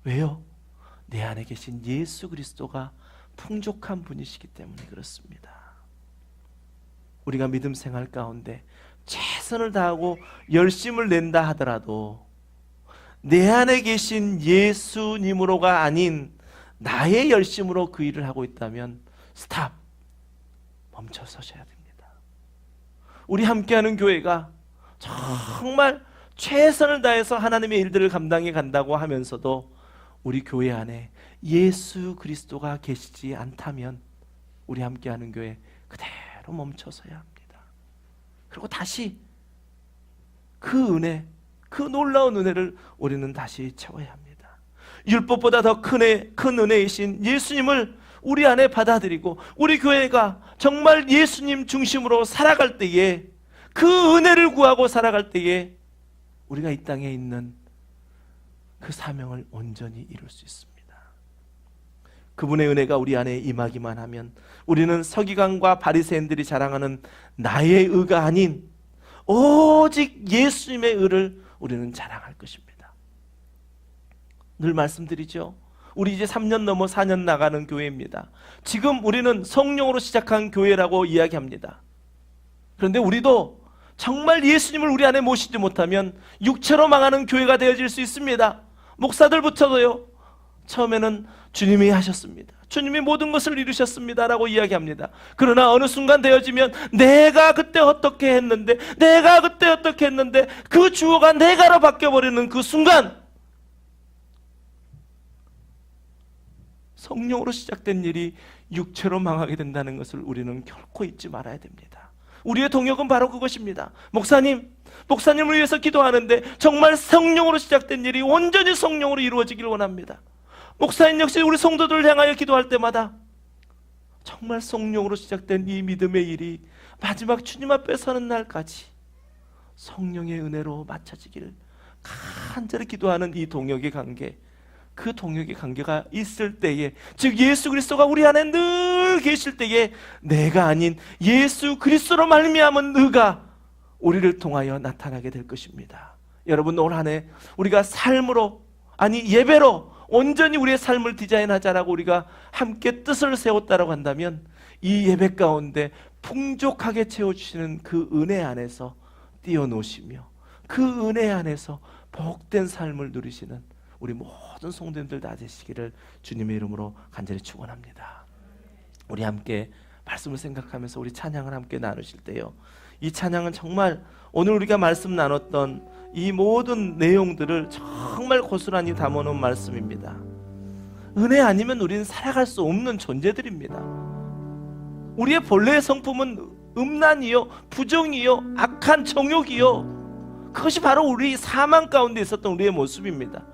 왜요? 내 안에 계신 예수 그리스도가 풍족한 분이시기 때문에 그렇습니다. 우리가 믿음 생활 가운데 최선을 다하고 열심을 낸다 하더라도 내 안에 계신 예수님으로가 아닌 나의 열심으로 그 일을 하고 있다면 스탑! 멈춰 서셔야 됩니다. 우리 함께하는 교회가 정말 최선을 다해서 하나님의 일들을 감당해 간다고 하면서도 우리 교회 안에 예수 그리스도가 계시지 않다면 우리 함께하는 교회 그대로 멈춰서야 합니다. 그리고 다시 그 은혜, 그 놀라운 은혜를 우리는 다시 채워야 합니다. 율법보다 더 큰 은혜이신 예수님을 우리 안에 받아들이고 우리 교회가 정말 예수님 중심으로 살아갈 때에, 그 은혜를 구하고 살아갈 때에 우리가 이 땅에 있는 그 사명을 온전히 이룰 수 있습니다. 그분의 은혜가 우리 안에 임하기만 하면 우리는 서기관과 바리새인들이 자랑하는 나의 의가 아닌 오직 예수님의 의를 우리는 자랑할 것입니다. 늘 말씀드리죠. 우리 이제 3년 넘어 4년 나가는 교회입니다. 지금 우리는 성령으로 시작한 교회라고 이야기합니다. 그런데 우리도 정말 예수님을 우리 안에 모시지 못하면 육체로 망하는 교회가 되어질 수 있습니다. 목사들부터도요, 처음에는 주님이 하셨습니다, 주님이 모든 것을 이루셨습니다 라고 이야기합니다. 그러나 어느 순간 되어지면 내가 그때 어떻게 했는데 그 주어가 내가로 바뀌어버리는 그 순간 성령으로 시작된 일이 육체로 망하게 된다는 것을 우리는 결코 잊지 말아야 됩니다. 우리의 동역은 바로 그것입니다. 목사님을 위해서 기도하는데 정말 성령으로 시작된 일이 온전히 성령으로 이루어지길 원합니다. 목사님 역시 우리 성도들을 향하여 기도할 때마다 정말 성령으로 시작된 이 믿음의 일이 마지막 주님 앞에 서는 날까지 성령의 은혜로 맞춰지기를 간절히 기도하는 이 동역의 관계, 그 동역의 관계가 있을 때에, 즉 예수 그리스도가 우리 안에 늘 계실 때에 내가 아닌 예수 그리스도로 말미암은 의가 우리를 통하여 나타나게 될 것입니다. 여러분, 올 한 해 우리가 삶으로, 아니 예배로 온전히 우리의 삶을 디자인하자라고 우리가 함께 뜻을 세웠다라고 한다면 이 예배 가운데 풍족하게 채워주시는 그 은혜 안에서 뛰어노시며 그 은혜 안에서 복된 삶을 누리시는 우리 모든 성도님들 다 되시기를 주님의 이름으로 간절히 축원합니다. 우리 함께 말씀을 생각하면서 우리 찬양을 함께 나누실 때요, 이 찬양은 정말 오늘 우리가 말씀 나눴던 이 모든 내용들을 정말 고스란히 담아놓은 말씀입니다. 은혜 아니면 우리는 살아갈 수 없는 존재들입니다. 우리의 본래의 성품은 음란이요, 부정이요, 악한 정욕이요, 그것이 바로 우리 사망 가운데 있었던 우리의 모습입니다.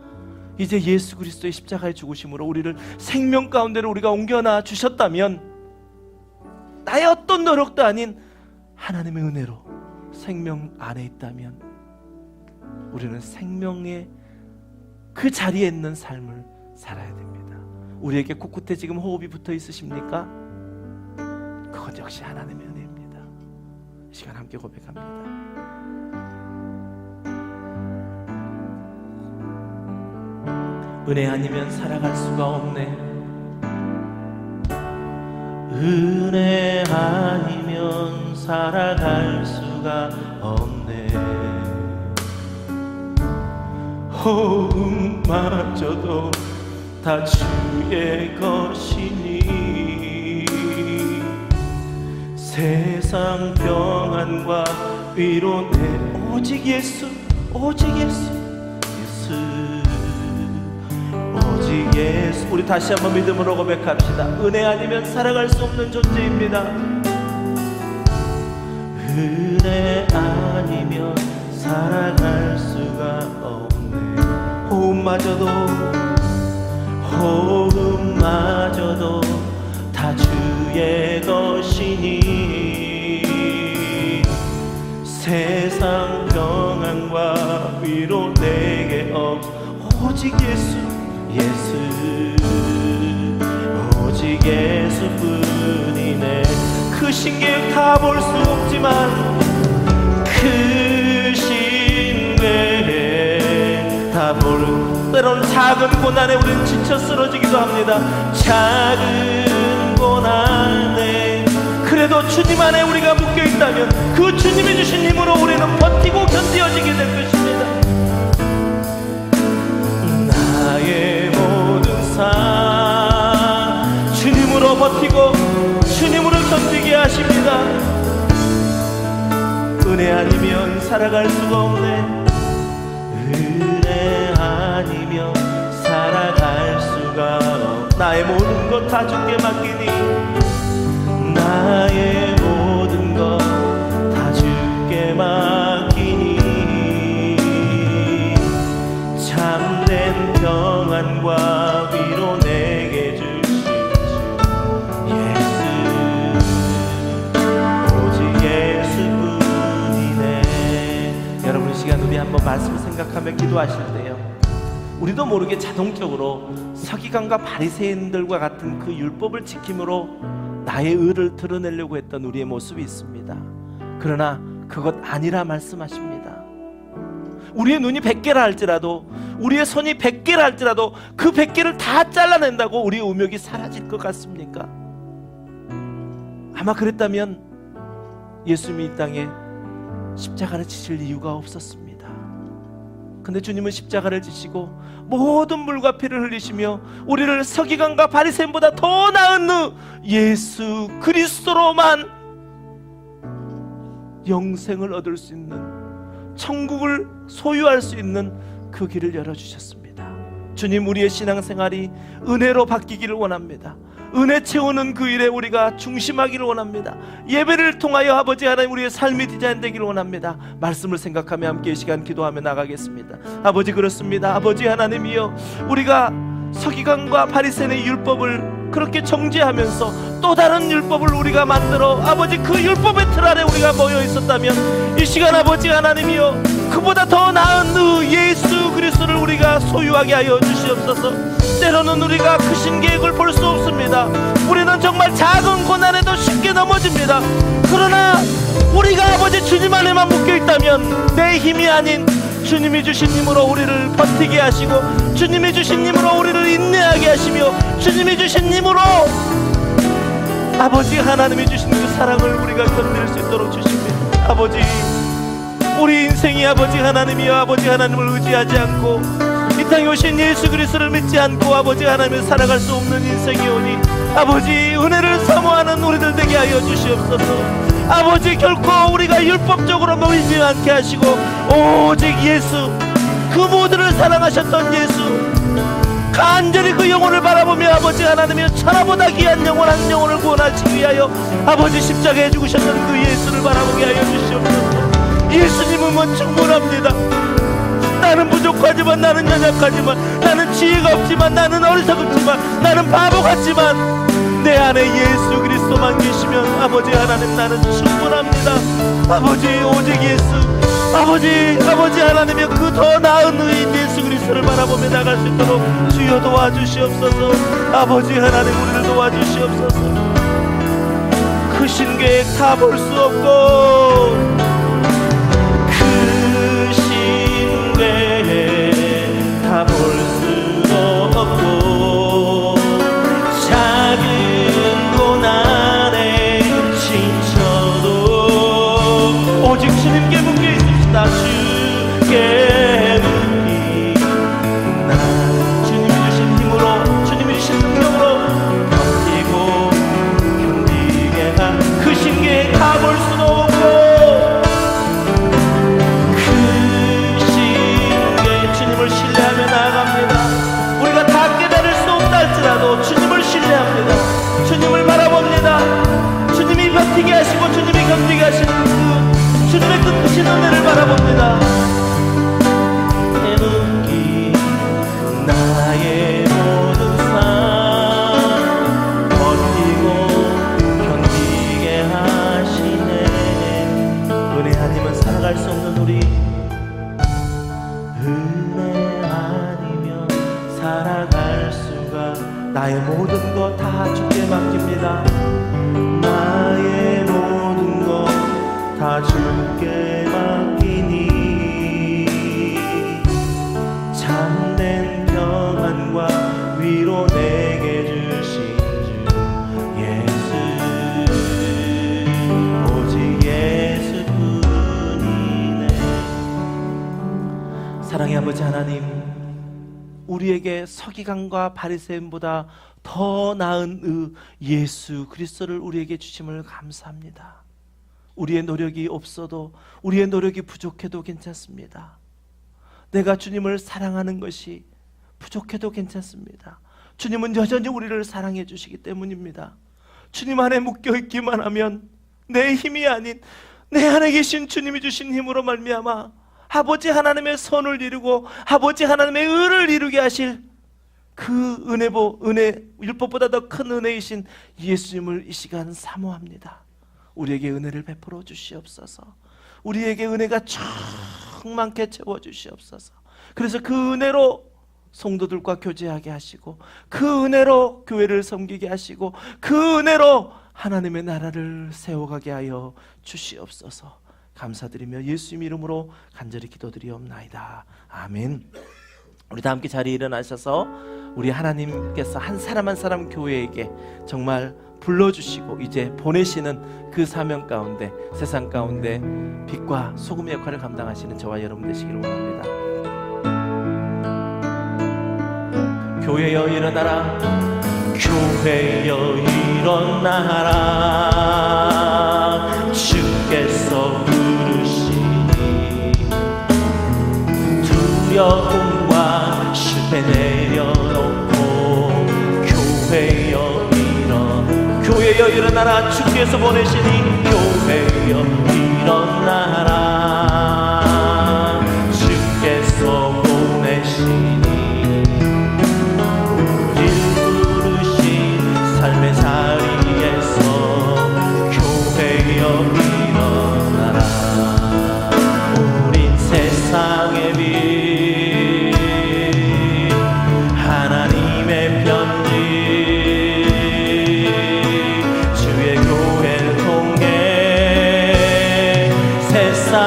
이제 예수 그리스도의 십자가의 죽으심으로 우리를 생명 가운데로 우리가 옮겨놔 주셨다면 나의 어떤 노력도 아닌 하나님의 은혜로 생명 안에 있다면 우리는 생명의 그 자리에 있는 삶을 살아야 됩니다. 우리에게 코끝에 지금 호흡이 붙어 있으십니까? 그건 역시 하나님의 은혜입니다. 이 시간 함께 고백합니다. 은혜 아니면 살아갈 수가 없네. 은혜 아니면 살아갈 수가 없네. 호흡마저도 다 주의 것이니 세상 평안과 위로 내 오직 예수, 오직 예수, 예수, 오직 예수. 우리 다시 한번 믿음으로 고백합시다. 은혜 아니면 살아갈 수 없는 존재입니다. 은혜 아니면 살아갈 수가 없네. 호흡마저도 호흡마저도 다 주의 것이니 세상 평안과 위로 내게 오직 예수, 예수, 오직 예수뿐이네. 그 신계획 다 볼 수 없지만 그 신계획 다 볼. 때로는 작은 고난에 우리는 지쳐 쓰러지기도 합니다. 작은 고난에 그래도 주님 안에 우리가 묶여있다면 그 주님이 주신 힘으로 우리는 버티고 견디어지게 될 것입니다. 나의 모든 삶 주님으로 버티고 주님으로 견디게 하십니다. 은혜 아니면 살아갈 수가 없네. 은혜 아니면 살아갈 수가 없네. 나의 모든 것 다 주께 맡기니 나의 모든 것 다 주께 맡기니 참된 평안과 위로 내게 주실 예수, 오직 예수뿐이네. 여러분, 이 시간 우리 한번 말씀을 생각하며 기도하실 때요, 우리도 모르게 자동적으로 서기관과 바리새인들과 같은 그 율법을 지킴으로 나의 의를 드러내려고 했던 우리의 모습이 있습니다. 그러나 그것 아니라 말씀하십니다. 우리의 눈이 100개라 할지라도, 우리의 손이 100개라 할지라도 그 100개를 다 잘라낸다고 우리의 음욕이 사라질 것 같습니까? 아마 그랬다면 예수님이 이 땅에 십자가를 지실 이유가 없었습니다. 근데 주님은 십자가를 지시고 모든 물과 피를 흘리시며 우리를 서기관과 바리새인보다 더 나은 예수 그리스도로만 영생을 얻을 수 있는, 천국을 소유할 수 있는 그 길을 열어주셨습니다. 주님, 우리의 신앙생활이 은혜로 바뀌기를 원합니다. 은혜 채우는 그 일에 우리가 중심하기를 원합니다. 예배를 통하여 아버지 하나님 우리의 삶이 디자인되기를 원합니다. 말씀을 생각하며 함께 이 시간 기도하며 나가겠습니다. 아버지, 그렇습니다. 아버지 하나님이여, 우리가 서기관과 바리새인의 율법을 그렇게 정죄하면서 또 다른 율법을 우리가 만들어 아버지 그 율법의 틀 아래 우리가 모여 있었다면 이 시간 아버지 하나님이여, 그보다 더 나은 예수 그리스도를 우리가 소유하게 하여 주시옵소서. 때로는 우리가 그 신계획을 볼 수 없습니다. 우리는 정말 작은 고난에도 쉽게 넘어집니다. 그러나 우리가 아버지 주님 안에만 묶여있다면 내 힘이 아닌 주님이 주신 힘으로 우리를 버티게 하시고, 주님이 주신 힘으로 우리를 인내하게 하시며, 주님이 주신 힘으로 아버지 하나님이 주신 그 사랑을 우리가 견딜 수 있도록 주십니다. 아버지, 우리 인생이 아버지 하나님이여, 아버지 하나님을 의지하지 않고 이 땅에 오신 예수 그리스도를 믿지 않고 아버지 하나님을 살아갈 수 없는 인생이오니 아버지, 은혜를 사모하는 우리들 되게 하여 주시옵소서. 아버지, 결코 우리가 율법적으로 모이지 않게 하시고 오직 예수, 그 모두를 사랑하셨던 예수, 간절히 그 영혼을 바라보며 아버지 하나님이여, 천하보다 귀한 영혼 한 영혼을 구원하시기 위하여 아버지 십자가에 죽으셨던 그 예수를 바라보게 하여 주시옵소서. 예수님은 충분합니다. 나는 부족하지만, 나는 연약하지만, 나는 지혜가 없지만, 나는 어리석지만, 나는 바보 같지만 내 안에 예수 그리스도만 계시면 아버지 하나님, 나는 충분합니다. 아버지, 오직 예수, 아버지 하나님의 그 더 나은 의인 예수 그리스도를 바라보며 나갈 수 있도록 주여 도와주시옵소서. 아버지 하나님, 우리를 도와주시옵소서. 크신 계획 다 볼 수 없고, 크신 계획 다 볼 수 없고, 작은 고난에 지쳐도 오직 주님께 묶여 있습니다. 주께 묶이나 주님이 주신 힘으로, 주님이 주신 능력으로 버티고 견디게 한 크신 게 다 볼 수도 없고, 크신 게 주님을 신뢰하며 나아갑니다. 우리가 다 깨달을 수 없다 할지라도 주님을 신뢰합니다. 주님을 바라봅니다. 주님이 버티게 하시고 주님이 견디게 하시는 그 주님의 그 크신 은혜를 바라봅니다. 내 눈길 나의 모든 삶 버티고 견디게 하시네. 은혜 아니면 살아갈 수 없는 우리, 은혜 아니면 살아갈 수가, 나의 모든 것 다 주께 맡깁니다. 나의 모든 것 다 주께 맡기니 참된 평안과 위로 내게 주신 주 예수, 오직 예수뿐이네. 사랑의 아버지 하나님, 우리에게 서기관과 바리새인보다 더 나은 예수 그리스도를 우리에게 주심을 감사합니다. 우리의 노력이 없어도, 우리의 노력이 부족해도 괜찮습니다. 내가 주님을 사랑하는 것이 부족해도 괜찮습니다. 주님은 여전히 우리를 사랑해 주시기 때문입니다. 주님 안에 묶여있기만 하면 내 힘이 아닌 내 안에 계신 주님이 주신 힘으로 말미암아 아버지 하나님의 선을 이루고 아버지 하나님의 의를 이루게 하실 그 은혜, 율법보다 더 큰 은혜이신 예수님을 이 시간 사모합니다. 우리에게 은혜를 베풀어 주시옵소서. 우리에게 은혜가 충만케 채워 주시옵소서. 그래서 그 은혜로 성도들과 교제하게 하시고, 그 은혜로 교회를 섬기게 하시고, 그 은혜로 하나님의 나라를 세워가게 하여 주시옵소서. 감사드리며 예수님 이름으로 간절히 기도드리옵나이다. 아멘. 우리 다 함께 자리에 일어나셔서 우리 하나님께서 한 사람 한 사람 교회에게 정말 불러주시고 이제 보내시는 그 사명 가운데, 세상 가운데 빛과 소금의 역할을 감당하시는 저와 여러분 되시기를 원합니다. 교회여 일어나라, 교회여 일어나라, 주께서 부르시니 두려움과 실패 내려놓고 교회여 일어나라, 주께서 보내시니 교회여 일어나라, 주께서 보내시니 우리를 부르신 삶의 자리에서 교회여 일어나라. 우린 세상의 빛, 하나님의 편지, 주의 교회를 통해 세상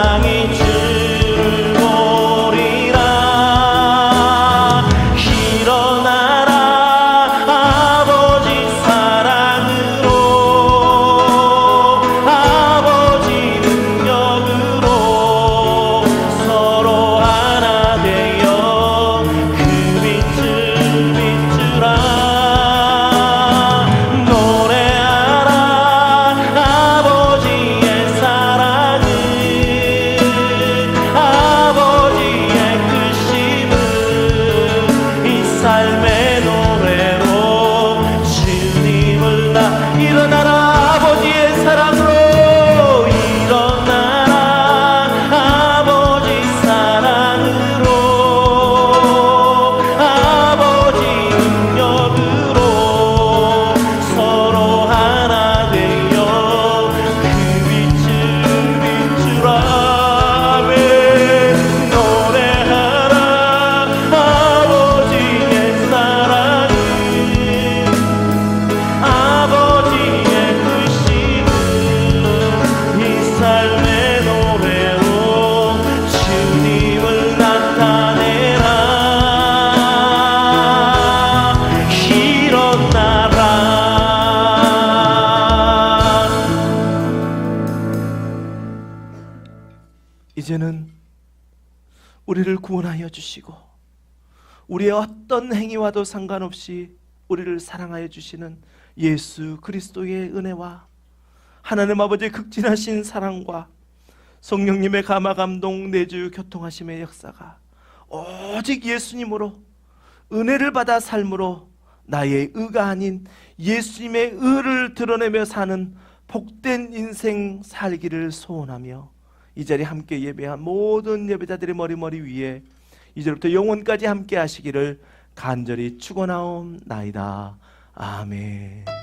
이제는 우리를 구원하여 주시고 우리의 어떤 행위와도 상관없이 우리를 사랑하여 주시는 예수 그리스도의 은혜와 하나님 아버지의 극진하신 사랑과 성령님의 감화 감동 내주 교통하심의 역사가 오직 예수님으로 은혜를 받아 삶으로 나의 의가 아닌 예수님의 의를 드러내며 사는 복된 인생 살기를 소원하며 이 자리에 함께 예배한 모든 예배자들의 머리 위에 이제부터 영원까지 함께 하시기를 간절히 축원하옵나이다. 아멘.